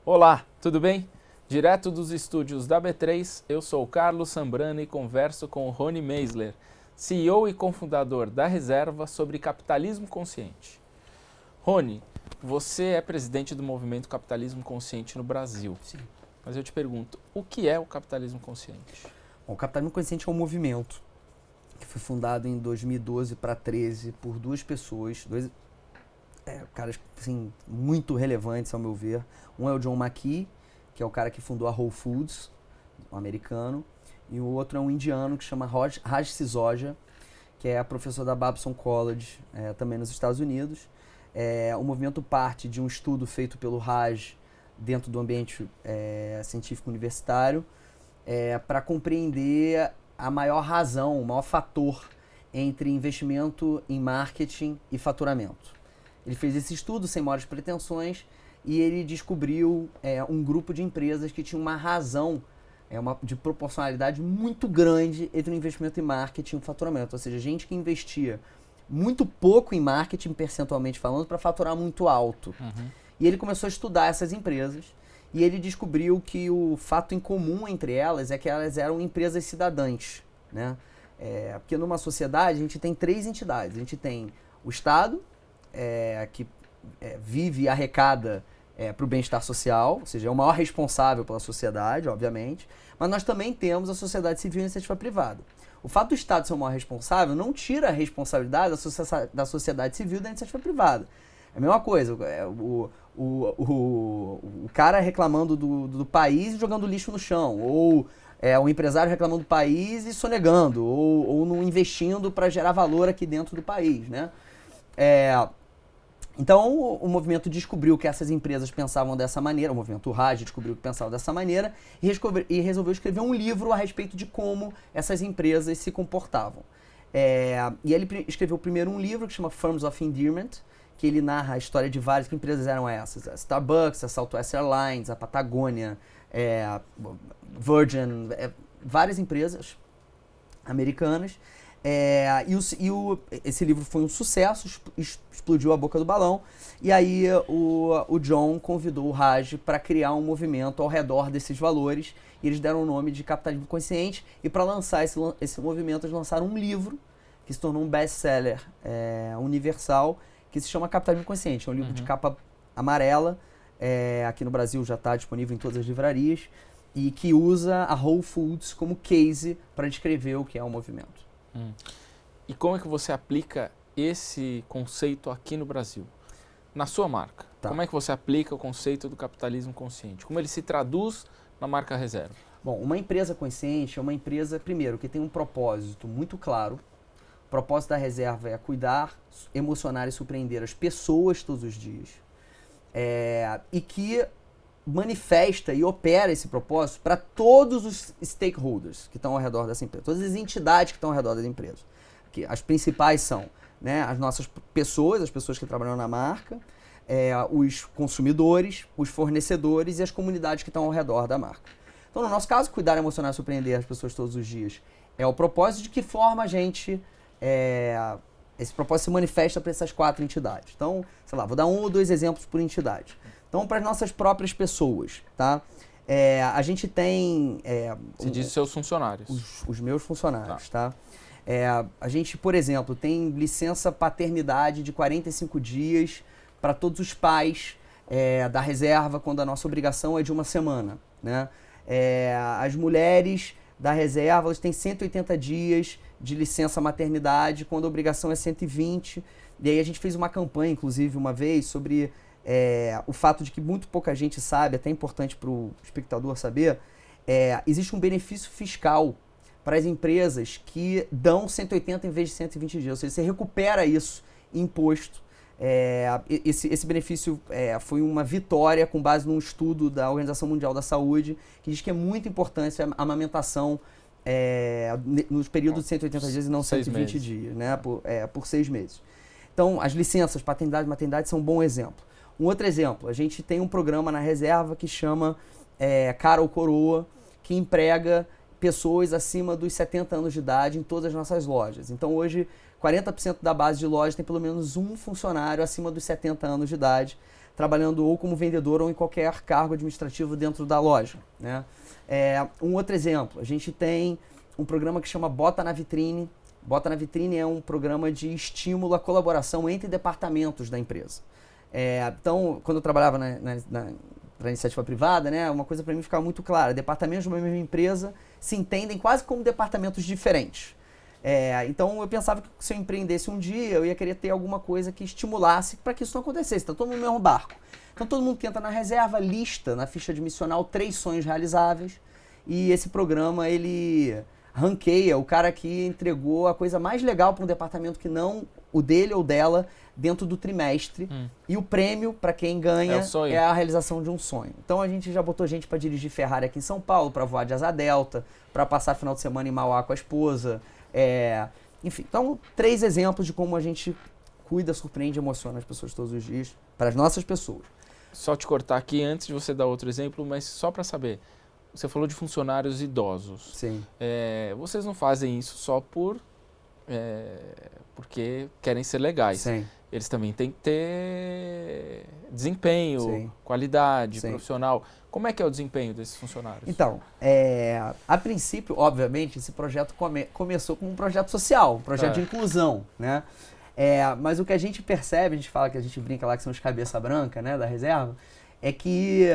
Olá, tudo bem? Direto dos estúdios da B3, eu sou o Carlos Sambrano e converso com o Rony Meisler, CEO e cofundador da Reserva, sobre capitalismo consciente. Rony, você é presidente do movimento Capitalismo Consciente no Brasil. Sim. Mas eu te pergunto, o que é o capitalismo consciente? Bom, o Capitalismo Consciente é um movimento que foi fundado em 2012 para 2013 por duas pessoas, dois caras assim, muito relevantes ao meu ver. Um é o John McKee, que é o cara que fundou a Whole Foods, um americano, e o outro é um indiano que chama Raj Sisodia, que é professor da Babson College, também nos Estados Unidos. O movimento parte de um estudo feito pelo Raj dentro do ambiente científico universitário, para compreender a maior razão, o maior fator entre investimento em marketing e faturamento. Ele fez esse estudo sem maiores pretensões e ele descobriu um grupo de empresas que tinha uma razão de proporcionalidade muito grande entre o investimento em marketing e o faturamento. Ou seja, gente que investia muito pouco em marketing, percentualmente falando, para faturar muito alto. Uhum. E ele começou a estudar essas empresas e ele descobriu que o fato em comum entre elas é que elas eram empresas cidadãs, né? Porque numa sociedade a gente tem três entidades. A gente tem o Estado, que vive e arrecada para o bem-estar social, ou seja, é o maior responsável pela sociedade, obviamente, mas nós também temos a sociedade civil e a iniciativa privada. O fato do Estado ser o maior responsável não tira a responsabilidade da sociedade civil e da iniciativa privada. É a mesma coisa, o cara reclamando do país e jogando lixo no chão, ou o empresário reclamando do país e sonegando, ou não investindo para gerar valor aqui dentro do país, né? Então o movimento descobriu que essas empresas pensavam dessa maneira, o movimento Raj descobriu que pensavam dessa maneira e resolveu escrever um livro a respeito de como essas empresas se comportavam. E ele escreveu primeiro um livro que chama Firms of Endearment, que ele narra a história de várias que empresas eram essas. A Starbucks, a Southwest Airlines, a Patagônia, Virgin, várias empresas americanas. Esse livro foi um sucesso, explodiu a boca do balão, e aí o John convidou o Raj para criar um movimento ao redor desses valores, e eles deram o nome de Capitalismo Consciente, e para lançar esse movimento eles lançaram um livro que se tornou um best-seller universal, que se chama Capitalismo Consciente. É um livro de capa amarela, aqui no Brasil já está disponível em todas as livrarias, e que usa a Whole Foods como case para descrever o que é o movimento. E como é que você aplica esse conceito aqui no Brasil? Na sua marca, Tá. Como é que você aplica o conceito do capitalismo consciente? Como ele se traduz na marca Reserva? Bom, uma empresa consciente é uma empresa, primeiro, que tem um propósito muito claro. O propósito da Reserva é cuidar, emocionar e surpreender as pessoas todos os dias. E que manifesta e opera esse propósito para todos os stakeholders que estão ao redor dessa empresa, todas as entidades que estão ao redor da empresa. Que as principais são, né, as nossas pessoas, as pessoas que trabalham na marca, os consumidores, os fornecedores e as comunidades que estão ao redor da marca. Então, no nosso caso, cuidar, emocionar e surpreender as pessoas todos os dias é o propósito. De que forma a gente... esse propósito se manifesta para essas quatro entidades. Então, sei lá, vou dar 1 ou 2 exemplos por entidade. Então, para as nossas próprias pessoas, tá? A gente tem... Você diz seus funcionários. Os meus funcionários, tá? A gente, por exemplo, tem licença paternidade de 45 dias para todos os pais da Reserva, quando a nossa obrigação é de 1 semana, né? As mulheres da Reserva, elas têm 180 dias de licença maternidade, quando a obrigação é 120. E aí a gente fez uma campanha, inclusive, uma vez, sobre... o fato de que muito pouca gente sabe, até importante para o espectador saber, existe um benefício fiscal para as empresas que dão 180 em vez de 120 dias. Ou seja, você recupera isso em imposto. Esse benefício foi uma vitória com base num estudo da Organização Mundial da Saúde, que diz que é muito importante a amamentação nos períodos de 180 dias e não 120 dias, né? Por 6 meses. Então, as licenças, paternidade e maternidade são um bom exemplo. Um outro exemplo, a gente tem um programa na Reserva que chama Cara ou Coroa, que emprega pessoas acima dos 70 anos de idade em todas as nossas lojas. Então, hoje, 40% da base de loja tem pelo menos um funcionário acima dos 70 anos de idade. trabalhando ou como vendedor ou em qualquer cargo administrativo dentro da loja, né? Um outro exemplo, a gente tem um programa que chama Bota na Vitrine. Bota na Vitrine é um programa de estímulo à colaboração entre departamentos da empresa. Então, quando eu trabalhava para iniciativa privada, né, uma coisa para mim ficava muito clara: departamentos de uma mesma empresa se entendem quase como departamentos diferentes. Então eu pensava que se eu empreendesse um dia, eu ia querer ter alguma coisa que estimulasse para que isso não acontecesse. Então todo mundo no mesmo barco. Então todo mundo que entra na reserva lista na ficha admissional 3 sonhos realizáveis, e esse programa ele ranqueia o cara que entregou a coisa mais legal para um departamento que não o dele ou dela dentro do trimestre. E o prêmio para quem ganha é a realização de um sonho. Então a gente já botou gente para dirigir Ferrari aqui em São Paulo, para voar de asa delta, para passar final de semana em Mauá com a esposa. Enfim, então 3 exemplos de como a gente cuida, surpreende e emociona as pessoas todos os dias, para as nossas pessoas. Só te cortar aqui antes de você dar outro exemplo, mas só para saber, você falou de funcionários idosos. Sim. Vocês não fazem isso só porque querem ser legais. Sim. Eles também têm que ter desempenho, Sim. qualidade, Sim. profissional. Como é que é o desempenho desses funcionários? Então, a princípio, obviamente, esse projeto começou como um projeto social, um projeto de inclusão, né? Mas o que a gente percebe, a gente fala que a gente brinca lá que são os cabeça branca, né, da reserva, é que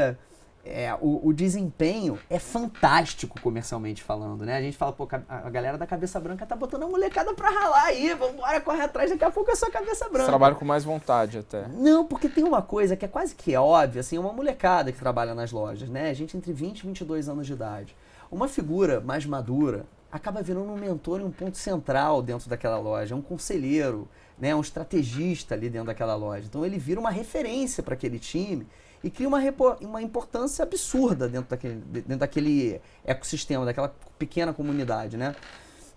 o desempenho é fantástico comercialmente falando, né? A gente fala, pô, a galera da cabeça branca tá botando a molecada pra ralar aí, vambora, correr atrás, daqui a pouco é só cabeça branca. Vocês trabalham com mais vontade até. Não, porque tem uma coisa que é quase que óbvia, assim, uma molecada que trabalha nas lojas, né? Gente entre 20 e 22 anos de idade. Uma figura mais madura acaba virando um mentor e um ponto central dentro daquela loja, um conselheiro, né? Um estrategista ali dentro daquela loja. Então ele vira uma referência para aquele time e cria uma importância absurda dentro daquele ecossistema, daquela pequena comunidade, né?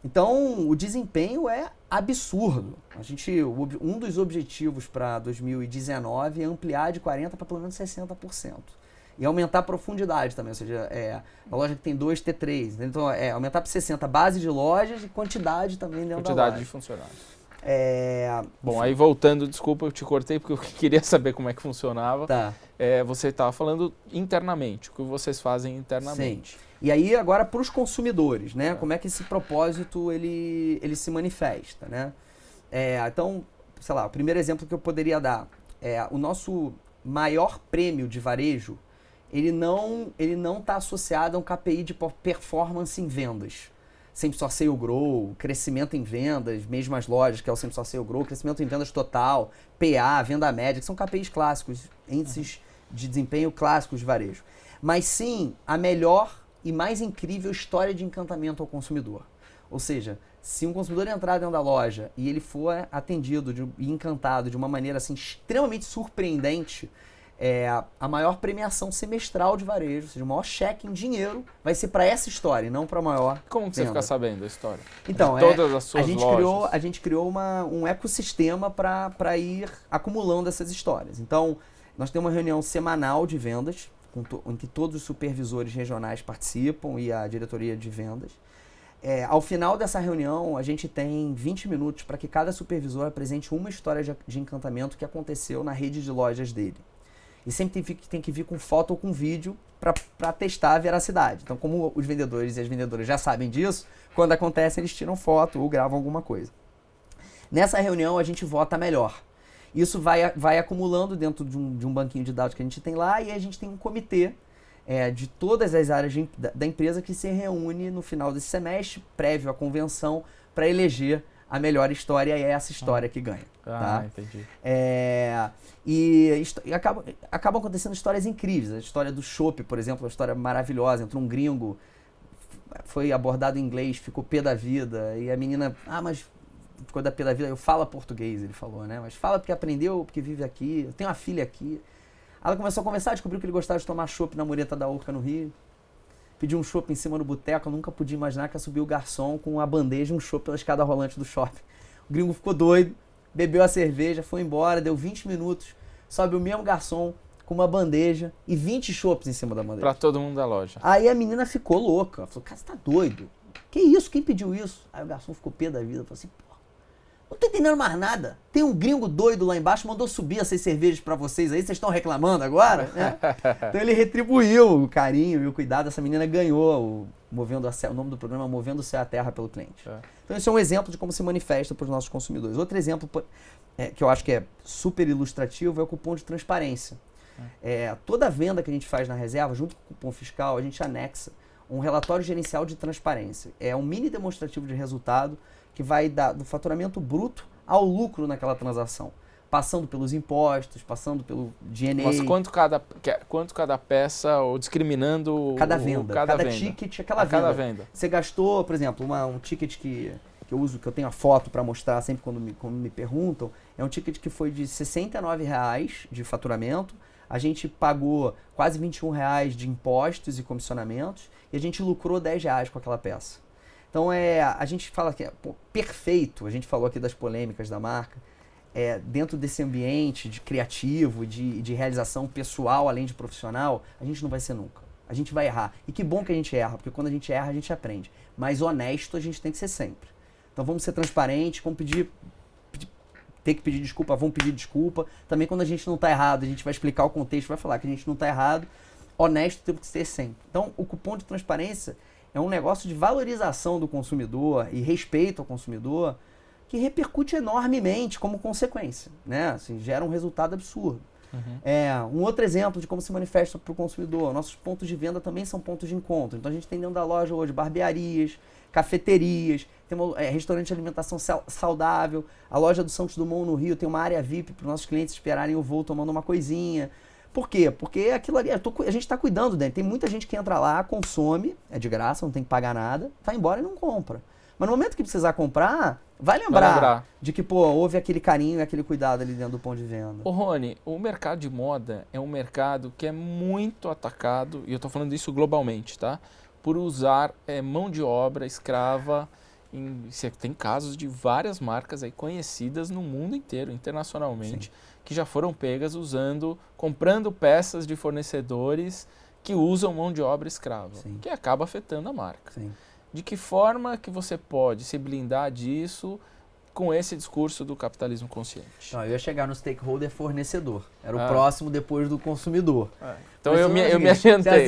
Então, o desempenho é absurdo. Um dos objetivos para 2019 é ampliar de 40% para pelo menos 60%. E aumentar a profundidade também, ou seja, a loja que tem 2, ter 3. Então, aumentar para 60% a base de lojas e quantidade também dentro da loja. Quantidade de funcionários. Bom, aí voltando, desculpa, eu te cortei porque eu queria saber como é que funcionava. Tá. Você estava falando internamente, o que vocês fazem internamente. Sim. E aí agora para os consumidores, né? Como é que esse propósito ele se manifesta, né? Então, sei lá, o primeiro exemplo que eu poderia dar o nosso maior prêmio de varejo, ele não está associado a um KPI de performance em vendas. Same Store Sale Grow, crescimento em vendas, mesmo as lojas, que é o Same Store Sale Grow, crescimento em vendas total, PA, venda média, que são KPIs clássicos, índices de desempenho clássicos de varejo. Mas sim, a melhor e mais incrível história de encantamento ao consumidor. Ou seja, se um consumidor entrar dentro da loja e ele for atendido e encantado de uma maneira assim, extremamente surpreendente, a maior premiação semestral de varejo, ou seja, o maior cheque em dinheiro vai ser para essa história e não para a maior Como que você fica sabendo a história? Então, de todas as suas lojas? A gente criou um ecossistema para ir acumulando essas histórias. Então, nós temos uma reunião semanal de vendas, em que todos os supervisores regionais participam e a diretoria de vendas. Ao final dessa reunião, a gente tem 20 minutos para que cada supervisor apresente uma história de encantamento que aconteceu na rede de lojas dele. E sempre tem que vir com foto ou com vídeo para testar a veracidade. Então, como os vendedores e as vendedoras já sabem disso, quando acontece eles tiram foto ou gravam alguma coisa. Nessa reunião a gente vota melhor. Isso vai acumulando dentro de um banquinho de dados que a gente tem lá, e a gente tem um comitê de todas as áreas da empresa que se reúne no final desse semestre, prévio à convenção, para eleger a melhor história, e é essa história que ganha. Tá? Entendi. E acabam acontecendo histórias incríveis. A história do chopp, por exemplo, uma história maravilhosa. Entrou um gringo, foi abordado em inglês, ficou pé da vida, e a menina, mas ficou da pé da vida, eu falo português, ele falou, né? Mas fala porque aprendeu, porque vive aqui, eu tenho uma filha aqui. Ela começou a conversar, descobriu que ele gostava de tomar chopp na Mureta da Urca, no Rio. Pediu um chopp em cima do boteco, eu nunca podia imaginar que ia subir o garçom com uma bandeja e um chopp pela escada rolante do shopping. O gringo ficou doido, bebeu a cerveja, foi embora, deu 20 minutos, sobe o mesmo garçom com uma bandeja e 20 chopps em cima da bandeja. Pra todo mundo da loja. Aí a menina ficou louca, falou, cara, você tá doido? Que isso? Quem pediu isso? Aí o garçom ficou pé da vida, falou assim, pô, Não tô entendendo mais nada. Tem um gringo doido lá embaixo, mandou subir essas cervejas pra vocês aí, vocês estão reclamando agora? Né? Então ele retribuiu o carinho e o cuidado. Essa menina ganhou o nome do programa é Movendo o Céu à Terra pelo cliente. Então esse é um exemplo de como se manifesta para os nossos consumidores. Outro exemplo que eu acho que é super ilustrativo é o cupom de transparência. Toda venda que a gente faz na reserva, junto com o cupom fiscal, a gente anexa um relatório gerencial de transparência. É um mini demonstrativo de resultado que vai do faturamento bruto ao lucro naquela transação. Passando pelos impostos, passando pelo DNA. Mas quanto cada peça, ou discriminando... Cada venda, cada venda. Ticket, aquela venda. Cada venda. Você gastou, por exemplo, um ticket que eu uso, que eu tenho a foto para mostrar sempre quando me perguntam, é um ticket que foi de R$ 69,00 de faturamento, a gente pagou quase R$ 21,00 de impostos e comissionamentos, e a gente lucrou R$ 10,00 com aquela peça. Então a gente fala que é perfeito, a gente falou aqui das polêmicas da marca, dentro desse ambiente de criativo, de realização pessoal, além de profissional, a gente não vai ser nunca. A gente vai errar. E que bom que a gente erra, porque quando a gente erra, a gente aprende. Mas honesto a gente tem que ser sempre. Então vamos ser transparentes, vamos ter que pedir desculpa, vamos pedir desculpa. Também quando a gente não está errado, a gente vai explicar o contexto, vai falar que a gente não está errado. Honesto tem que ser sempre. Então o cupom de transparência é um negócio de valorização do consumidor e respeito ao consumidor que repercute enormemente como consequência, né? Assim, gera um resultado absurdo. Um outro exemplo de como se manifesta para o consumidor. Nossos pontos de venda também são pontos de encontro. Então a gente tem dentro da loja hoje barbearias, cafeterias, tem restaurante de alimentação saudável. A loja do Santos Dumont no Rio tem uma área VIP para os nossos clientes esperarem o voo tomando uma coisinha. Por quê? Porque aquilo ali, a gente está cuidando dele. Tem muita gente que entra lá, consome, é de graça, não tem que pagar nada, vai embora e não compra. Mas no momento que precisar comprar, vai lembrar de que, houve aquele carinho e aquele cuidado ali dentro do ponto de venda. Ô Rony, o mercado de moda é um mercado que é muito atacado, e eu estou falando isso globalmente, tá? Por usar mão de obra escrava. Tem casos de várias marcas aí conhecidas no mundo inteiro, internacionalmente, sim, que já foram pegas comprando peças de fornecedores que usam mão de obra escrava, sim, que acaba afetando a marca. Sim. De que forma que você pode se blindar disso com esse discurso do capitalismo consciente? Não, eu ia chegar no stakeholder fornecedor. Era o próximo depois do consumidor. Então eu me adiantei.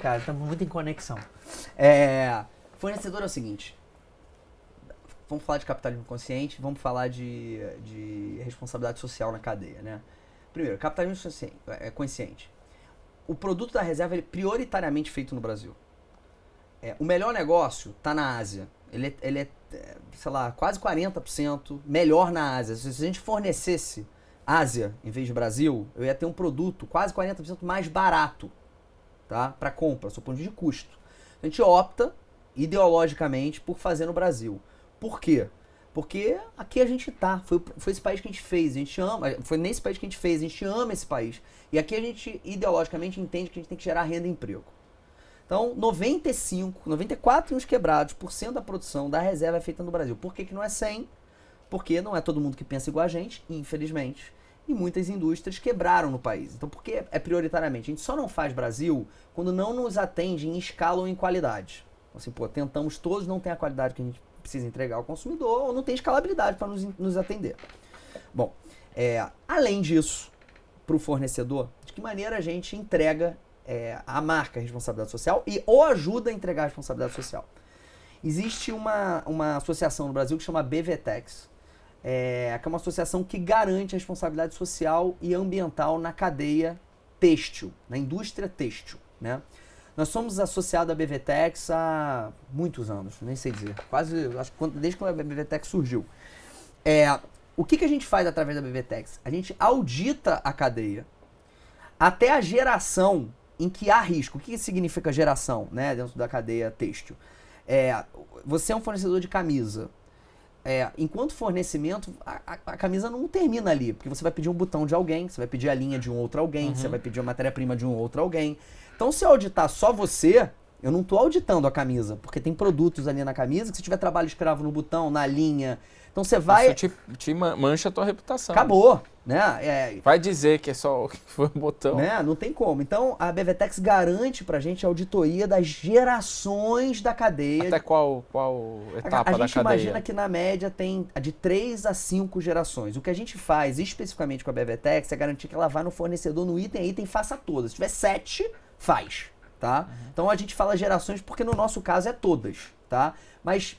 Cara, estamos muito em conexão. Fornecedor é o seguinte. Vamos falar de capitalismo consciente, vamos falar de responsabilidade social na cadeia, né? Primeiro, capitalismo consciente. O produto da reserva é prioritariamente feito no Brasil. O melhor negócio está na Ásia. Ele é, sei lá, quase 40% melhor na Ásia. Se a gente fornecesse Ásia em vez de Brasil, eu ia ter um produto quase 40% mais barato, tá? Para compra, do ponto de custo. A gente opta ideologicamente por fazer no Brasil. Por quê? Porque aqui a gente tá. Foi esse país que a gente fez. A gente ama. Foi nesse país que a gente fez. A gente ama esse país. E aqui a gente ideologicamente entende que a gente tem que gerar renda e emprego. Então, 94 e uns quebrados por cento da produção da reserva é feita no Brasil. Por que não é 100? Porque não é todo mundo que pensa igual a gente, infelizmente. E muitas indústrias quebraram no país. Então, por que é prioritariamente? A gente só não faz Brasil quando não nos atende em escala ou em qualidade. Assim, tentamos todos, não tem a qualidade que a gente precisa entregar ao consumidor ou não tem escalabilidade para nos atender. Bom, além disso, para o fornecedor, de que maneira a gente entrega a marca a responsabilidade social ou ajuda a entregar a responsabilidade social? Existe uma associação no Brasil que chama BVTEX, que é uma associação que garante a responsabilidade social e ambiental na cadeia têxtil, na indústria têxtil, né? Nós somos associados à BVTEX há muitos anos, nem sei dizer, acho que desde que a BVTEX surgiu. O que a gente faz através da BVTEX? A gente audita a cadeia até a geração em que há risco. O que significa geração, né, dentro da cadeia têxtil? Você é um fornecedor de camisa. Enquanto fornecimento, a camisa não termina ali, porque você vai pedir um botão de alguém, você vai pedir a linha de um outro alguém, você vai pedir a matéria-prima de um outro alguém. Então, se eu auditar só você, eu não estou auditando a camisa, porque tem produtos ali na camisa que se tiver trabalho escravo no botão, na linha, Então você vai... Isso te mancha a tua reputação. Acabou, né? Vai dizer que é só que foi um botão. Né? Não tem como. Então a BVTEX garante pra gente a auditoria das gerações da cadeia. Até qual etapa da cadeia? A gente imagina que na média tem de 3 a 5 gerações. O que a gente faz especificamente com a BVTEX é garantir que ela vá no fornecedor, no item a item, faça todas. Se tiver 7, faz. Tá? Então a gente fala gerações porque no nosso caso é todas. Tá? Mas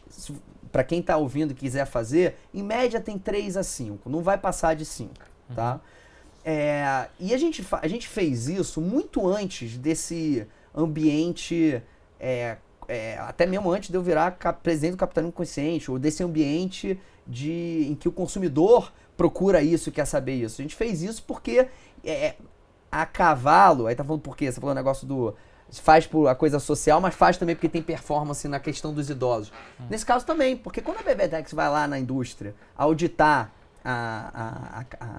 para quem está ouvindo e quiser fazer, em média tem 3 a 5. Não vai passar de 5. Tá? E a gente fez isso muito antes desse ambiente, até mesmo antes de eu virar presidente do Capitalismo Consciente, ou desse ambiente em que o consumidor procura isso e quer saber isso. A gente fez isso porque a cavalo, aí tá falando por quê? Você falou o negócio do... Faz por a coisa social, mas faz também porque tem performance na questão dos idosos. Nesse caso também, porque quando a BVTEX vai lá na indústria auditar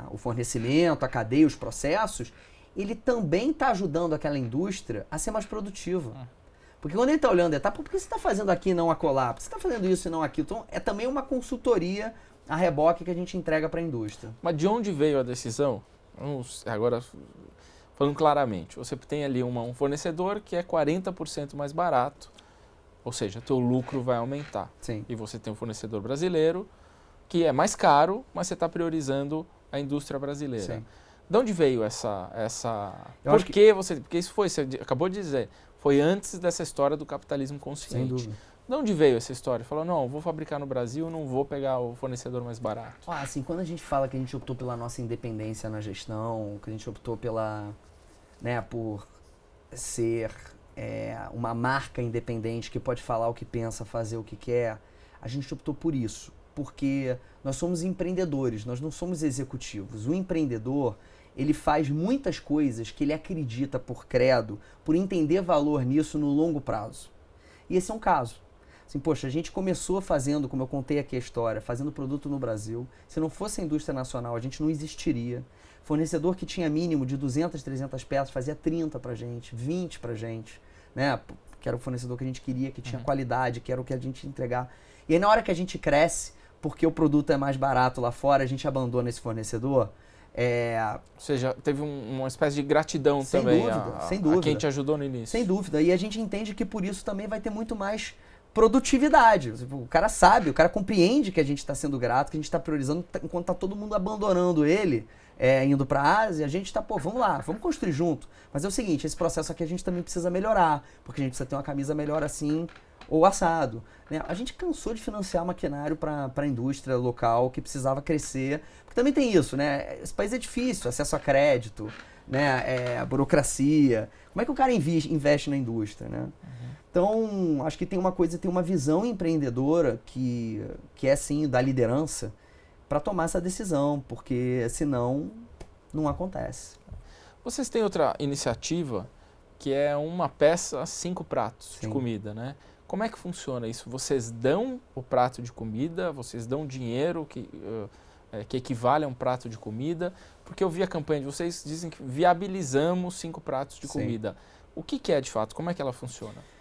o fornecimento, a cadeia, os processos, ele também está ajudando aquela indústria a ser mais produtiva. Porque quando ele está olhando, por que você está fazendo aqui e não acolá? Por que você está fazendo isso e não aquilo? Então, é também uma consultoria a reboque que a gente entrega para a indústria. Mas de onde veio a decisão? Vamos agora falando claramente. Você tem ali um fornecedor que é 40% mais barato, ou seja, teu lucro vai aumentar. Sim. E você tem um fornecedor brasileiro que é mais caro, mas você está priorizando a indústria brasileira. Sim. De onde veio essa... Porque isso você acabou de dizer, foi antes dessa história do capitalismo consciente. Sem dúvida. De onde veio essa história? Falou, não, vou fabricar no Brasil, não vou pegar o fornecedor mais barato. Assim, quando a gente fala que a gente optou pela nossa independência na gestão, que a gente optou por ser uma marca independente que pode falar o que pensa, fazer o que quer, a gente optou por isso. Porque nós somos empreendedores, nós não somos executivos. O empreendedor, ele faz muitas coisas que ele acredita por credo, por entender valor nisso no longo prazo. E esse é um caso. Assim, poxa, a gente começou fazendo, como eu contei aqui a história, fazendo produto no Brasil. Se não fosse a indústria nacional, a gente não existiria. Fornecedor que tinha mínimo de 200, 300 peças, fazia 30 pra gente, 20 pra gente, né? Que era o fornecedor que a gente queria, que tinha qualidade, que era o que a gente ia entregar. E aí na hora que a gente cresce, porque o produto é mais barato lá fora, a gente abandona esse fornecedor. Ou seja, teve uma espécie de gratidão sem também sem dúvida. a quem te ajudou no início. Sem dúvida. E a gente entende que por isso também vai ter muito mais produtividade. O cara sabe, o cara compreende que a gente está sendo grato, que a gente está priorizando, enquanto está todo mundo abandonando ele, indo para a Ásia, a gente está, vamos lá, vamos construir junto. Mas é o seguinte, esse processo aqui a gente também precisa melhorar, porque a gente precisa ter uma camisa melhor assim, ou assado. Né? A gente cansou de financiar maquinário para a indústria local que precisava crescer, porque também tem isso, né? Esse país é difícil, acesso a crédito, né? A burocracia. Como é que o cara investe na indústria, né? Então, acho que tem uma visão empreendedora que é, sim, da liderança para tomar essa decisão, porque senão não acontece. Vocês têm outra iniciativa que é uma peça, 5 pratos de comida, né? Como é que funciona isso? Vocês dão o prato de comida, vocês dão dinheiro que equivale a um prato de comida? Porque eu vi a campanha de vocês, dizem que viabilizamos 5 pratos de comida. O que é de fato? Como é que ela funciona?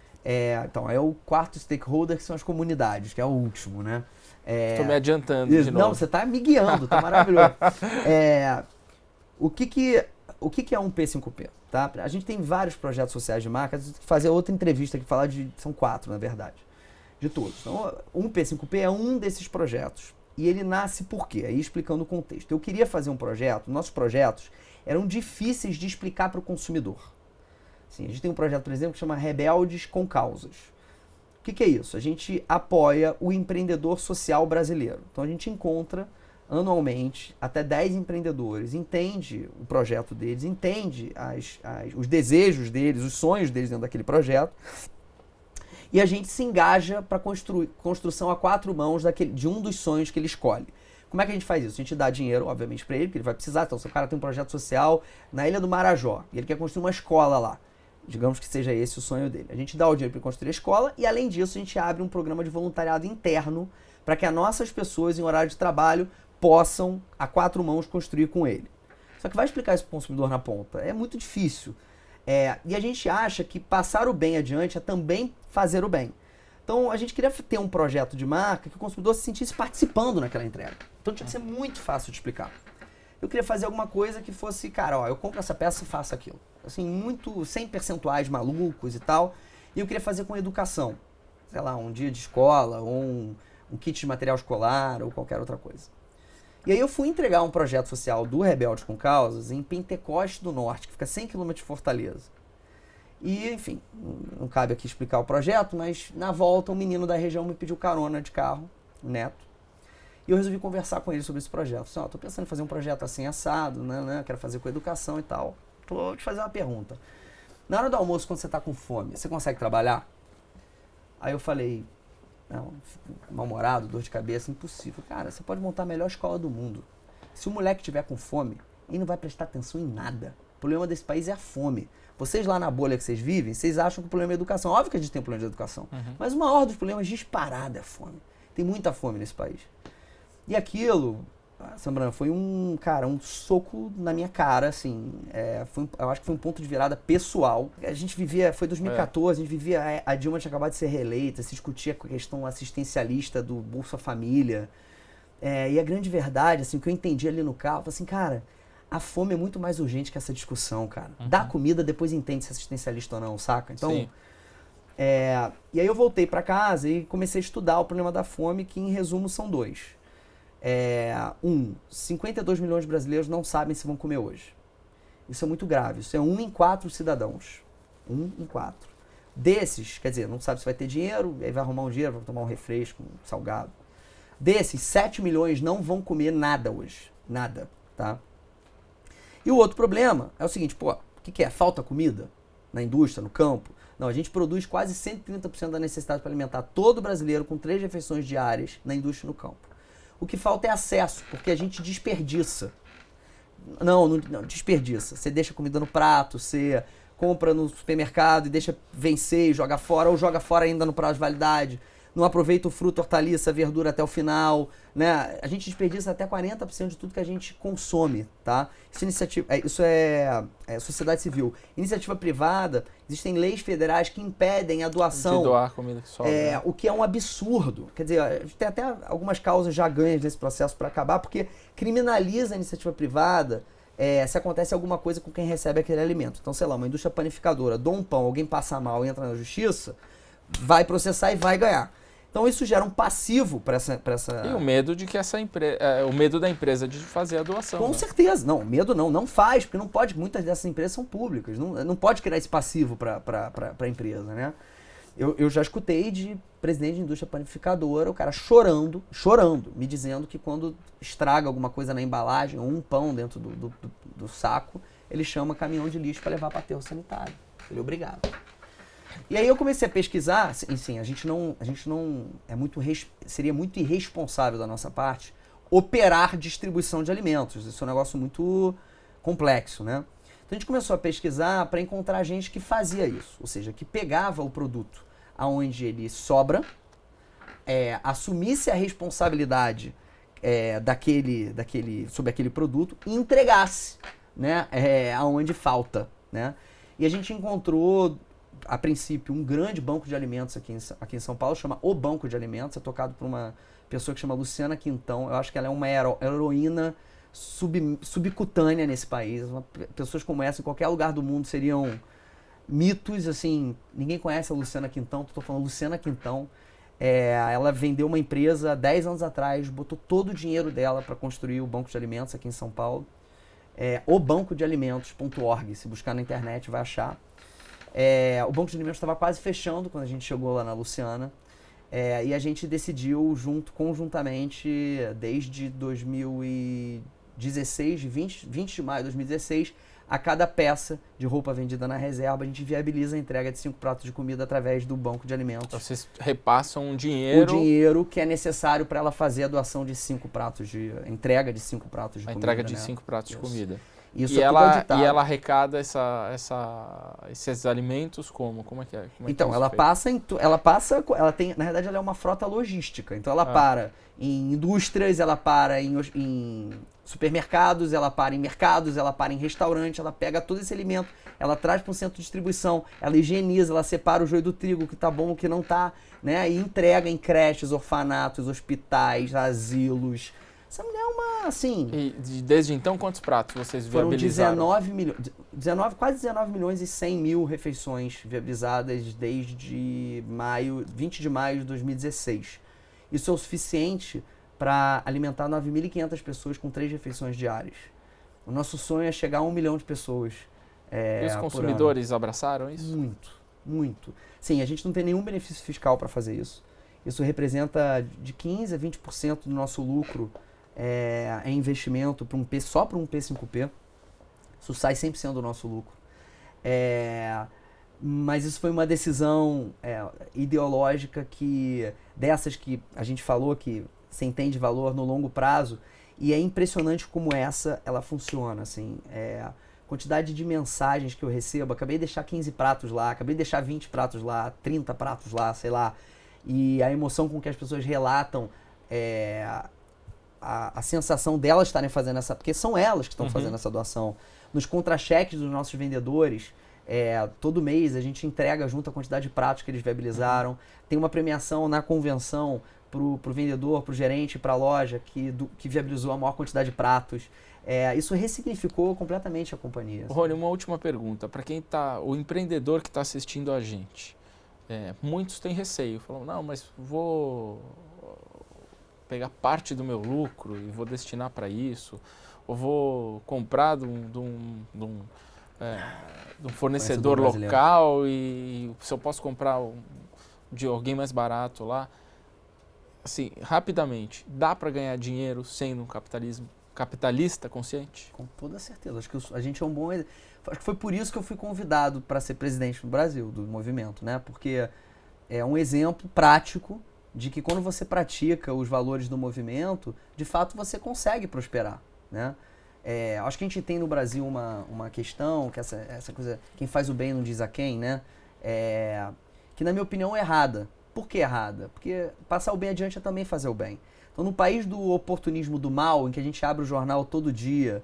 Então, é o quarto stakeholder, que são as comunidades, que é o último, né? Estou me adiantando de novo. Não, você está me guiando, está maravilhoso. O que é um P5P? Tá? A gente tem vários projetos sociais de marca, fazer outra entrevista aqui, falar são 4, na verdade, de todos. Então, um P5P é um desses projetos. E ele nasce por quê? Aí explicando o contexto. Eu queria fazer um projeto, nossos projetos eram difíceis de explicar para o consumidor. Assim, a gente tem um projeto, por exemplo, que chama Rebeldes com Causas. O que é isso? A gente apoia o empreendedor social brasileiro. Então a gente encontra anualmente até 10 empreendedores, entende o projeto deles, entende os desejos deles, os sonhos deles dentro daquele projeto, e a gente se engaja para construção a 4 mãos de um dos sonhos que ele escolhe. Como é que a gente faz isso? A gente dá dinheiro, obviamente, para ele, porque ele vai precisar. Então, se o cara tem um projeto social na Ilha do Marajó e ele quer construir uma escola lá, digamos que seja esse o sonho dele. A gente dá o dinheiro para construir a escola e, além disso, a gente abre um programa de voluntariado interno para que as nossas pessoas, em horário de trabalho, possam, a 4 mãos, construir com ele. Só que vai explicar isso para o consumidor na ponta. É muito difícil. E a gente acha que passar o bem adiante é também fazer o bem. Então, a gente queria ter um projeto de marca que o consumidor se sentisse participando naquela entrega. Então, tinha que ser muito fácil de explicar. Eu queria fazer alguma coisa que fosse, cara, ó, eu compro essa peça e faço aquilo. Assim, sem percentuais malucos e tal. E eu queria fazer com educação. Sei lá, um dia de escola, ou um kit de material escolar, ou qualquer outra coisa. E aí eu fui entregar um projeto social do Rebeldes com Causas em Pentecoste do Norte, que fica a 100 km de Fortaleza. E, enfim, não cabe aqui explicar o projeto, mas na volta um menino da região me pediu carona de carro, o Neto. E eu resolvi conversar com ele sobre esse projeto. Falei, ó, tô pensando em fazer um projeto assim assado, né? Quero fazer com educação e tal. Vou te fazer uma pergunta. Na hora do almoço, quando você tá com fome, você consegue trabalhar? Aí eu falei, não, mal-humorado, dor de cabeça, impossível. Cara, você pode montar a melhor escola do mundo. Se o moleque tiver com fome, ele não vai prestar atenção em nada. O problema desse país é a fome. Vocês lá na bolha que vocês vivem, vocês acham que o problema é a educação. Óbvio que a gente tem um problema de educação. Mas o maior dos problemas disparado é a fome. Tem muita fome nesse país. E aquilo, Sambrana, foi um soco na minha cara, assim. Eu acho que foi um ponto de virada pessoal. A gente vivia, foi 2014, a gente vivia, a Dilma tinha acabado de ser reeleita, se discutia com a questão assistencialista do Bolsa Família. E a grande verdade, assim, o que eu entendi ali no carro, foi assim, cara, a fome é muito mais urgente que essa discussão, cara. Dá comida, depois entende se é assistencialista ou não, saca? Então, Sim. E aí eu voltei pra casa e comecei a estudar o problema da fome, que em resumo são dois. 52 milhões de brasileiros não sabem se vão comer hoje. Isso é muito grave. Isso é 1 em 4 cidadãos. 1 em 4. Desses, quer dizer, não sabe se vai ter dinheiro, aí vai arrumar um dinheiro, vai tomar um refresco, um salgado. Desses, 7 milhões não vão comer nada hoje. Nada, tá? E o outro problema é o seguinte, pô, o que é? Falta comida na indústria, no campo? Não, a gente produz quase 130% da necessidade para alimentar todo brasileiro com 3 refeições diárias na indústria e no campo. O que falta é acesso, porque a gente desperdiça. Não desperdiça. Você deixa comida no prato, você compra no supermercado e deixa vencer e joga fora, ou joga fora ainda no prazo de validade. Não aproveita o fruto, hortaliça, verdura até o final, né? A gente desperdiça até 40% de tudo que a gente consome, tá? Isso é sociedade civil. Iniciativa privada, existem leis federais que impedem a doação. De doar comida que sobra. Né? O que é um absurdo. Quer dizer, a gente tem até algumas causas já ganhas nesse processo para acabar, porque criminaliza a iniciativa privada se acontece alguma coisa com quem recebe aquele alimento. Então, sei lá, uma indústria panificadora, doa um pão, alguém passa mal e entra na justiça, vai processar e vai ganhar. Então isso gera um passivo para essa... E o medo de que o medo da empresa de fazer a doação. Com certeza. Não, medo não faz, porque não pode, muitas dessas empresas são públicas, não pode criar esse passivo para a empresa, né? Eu já escutei de presidente de indústria panificadora, o cara chorando, me dizendo que quando estraga alguma coisa na embalagem, ou um pão dentro do saco, ele chama caminhão de lixo para levar para aterro sanitário. Ele é obrigado. E aí eu comecei a pesquisar, sim, a gente não seria muito irresponsável da nossa parte operar distribuição de alimentos. Isso é um negócio muito complexo, né? Então a gente começou a pesquisar para encontrar gente que fazia isso, ou seja, que pegava o produto aonde ele sobra, assumisse a responsabilidade sobre aquele produto e entregasse, né, aonde falta, né? E a gente encontrou a princípio, um grande banco de alimentos aqui em São Paulo, chama O Banco de Alimentos, é tocado por uma pessoa que chama Luciana Quintão. Eu acho que ela é uma heroína subcutânea nesse país. Pessoas como essa, em qualquer lugar do mundo, seriam mitos, assim, ninguém conhece a Luciana Quintão, estou falando Luciana Quintão. Ela vendeu uma empresa 10 anos atrás, botou todo o dinheiro dela para construir o Banco de Alimentos aqui em São Paulo. obancodealimentos.org, se buscar na internet vai achar. O Banco de Alimentos estava quase fechando quando a gente chegou lá na Luciana. E a gente decidiu conjuntamente, desde 2016, 20 de maio de 2016, a cada peça de roupa vendida na reserva, a gente viabiliza a entrega de 5 pratos de comida através do Banco de Alimentos. Então, vocês repassam um dinheiro... O dinheiro que é necessário para ela fazer a doação de 5 pratos de... entrega de 5 pratos de comida. A entrega de 5 pratos de comida. Isso e é tudo ela, auditado. e ela arrecada esses alimentos como? Como é que é? Como é Então, que é ela isso feito? ela tem, na verdade, ela é uma frota logística. Então, ela Ah. para em indústrias, ela para em supermercados, ela para em mercados, ela para em restaurante, ela pega todo esse alimento, ela traz para um centro de distribuição, ela higieniza, ela separa o joio do trigo, o que tá bom, o que não tá, né? E entrega em creches, orfanatos, hospitais, asilos. Essa mulher é uma, assim... E desde então, quantos pratos vocês Foram viabilizaram? 19 milhões, quase 19 milhões e 100 mil refeições viabilizadas desde 20 de maio de 2016. Isso é o suficiente para alimentar 9.500 pessoas com 3 refeições diárias. O nosso sonho é chegar a 1 milhão de pessoas E os por ano. consumidores abraçaram isso? Muito, muito. Sim, a gente não tem nenhum benefício fiscal para fazer isso. Isso representa de 15% a 20% do nosso lucro em investimento só para um P5P. Isso sai 100% do nosso lucro. Mas isso foi uma decisão ideológica dessas que a gente falou que você entende valor no longo prazo, e é impressionante como ela funciona. Assim, quantidade de mensagens que eu recebo, acabei de deixar 15 pratos lá, acabei de deixar 20 pratos lá, 30 pratos lá, sei lá, e a emoção com que as pessoas relatam a sensação delas estarem fazendo porque são elas que estão fazendo essa doação. Nos contra-cheques dos nossos vendedores, todo mês a gente entrega junto a quantidade de pratos que eles viabilizaram. Tem uma premiação na convenção pro vendedor, pro gerente, pra loja que viabilizou a maior quantidade de pratos. Isso ressignificou completamente a companhia. Rony, uma última pergunta. Para o empreendedor que está assistindo a gente, muitos têm receio. Falam, não, mas vou pegar parte do meu lucro e vou destinar para isso. Ou vou comprar de um fornecedor local e se eu posso comprar de alguém mais barato lá. Assim, rapidamente, dá para ganhar dinheiro sendo um capitalista consciente? Com toda certeza. Acho que a gente é um bom... Acho que foi por isso que eu fui convidado para ser presidente do Brasil, do movimento, né? Porque é um exemplo prático de que quando você pratica os valores do movimento, de fato você consegue prosperar, né? Acho que a gente tem no Brasil uma questão, que essa coisa, quem faz o bem não diz a quem, né? Que na minha opinião é errada. Por que errada? Porque passar o bem adiante é também fazer o bem. Então, no país do oportunismo do mal, em que a gente abre o jornal todo dia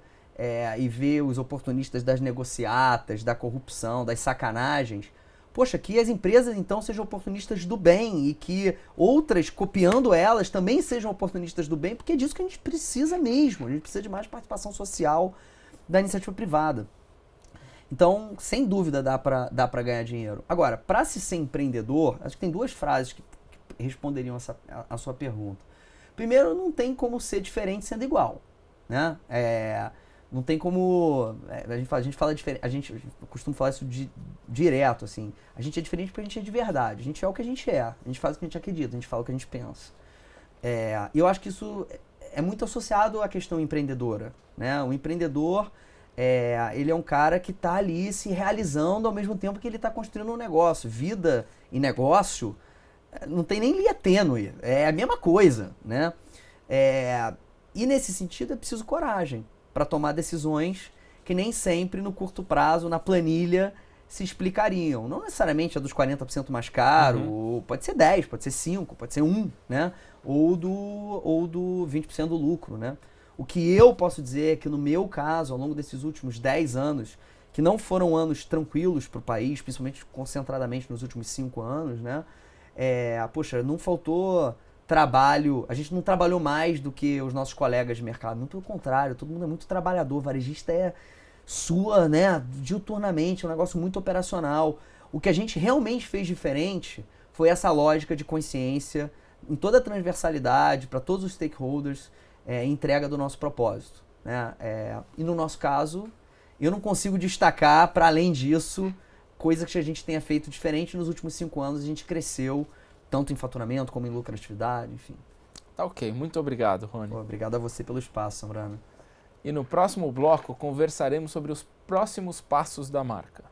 e vê os oportunistas das negociatas, da corrupção, das sacanagens, poxa, que as empresas então sejam oportunistas do bem e que outras, copiando elas, também sejam oportunistas do bem, porque é disso que a gente precisa mesmo. A gente precisa de mais participação social da iniciativa privada. Então, sem dúvida, dá pra ganhar dinheiro. Agora, para se ser empreendedor, acho que tem 2 frases que responderiam a sua pergunta. Primeiro, não tem como ser diferente sendo igual, né? Não tem como... A gente fala diferente, a gente costuma falar isso direto, assim. A gente é diferente porque a gente é de verdade. A gente é o que a gente é. A gente faz o que a gente acredita, a gente fala o que a gente pensa. E eu acho que isso é muito associado à questão empreendedora, né? O empreendedor... ele é um cara que está ali se realizando ao mesmo tempo que ele está construindo um negócio. Vida e negócio não tem nem linha tênue, é a mesma coisa, né? E nesse sentido é preciso coragem para tomar decisões que nem sempre no curto prazo, na planilha, se explicariam. Não necessariamente a dos 40% mais caro, pode ser 10, pode ser 5, pode ser 1, né? Ou do 20% do lucro, né? O que eu posso dizer é que no meu caso, ao longo desses últimos 10 anos, que não foram anos tranquilos para o país, principalmente concentradamente nos últimos 5 anos, né? Poxa, não faltou trabalho, a gente não trabalhou mais do que os nossos colegas de mercado, muito pelo contrário, todo mundo é muito trabalhador, varejista sua, né, diuturnamente, é um negócio muito operacional. O que a gente realmente fez diferente foi essa lógica de consciência, em toda a transversalidade, para todos os stakeholders, entrega do nosso propósito, né? E no nosso caso, eu não consigo destacar, para além disso, coisa que a gente tenha feito diferente nos últimos 5 anos. A gente cresceu, tanto em faturamento como em lucratividade, enfim. Tá ok, muito obrigado, Rony. Obrigado a você pelo espaço, Sambrano. E no próximo bloco conversaremos sobre os próximos passos da marca.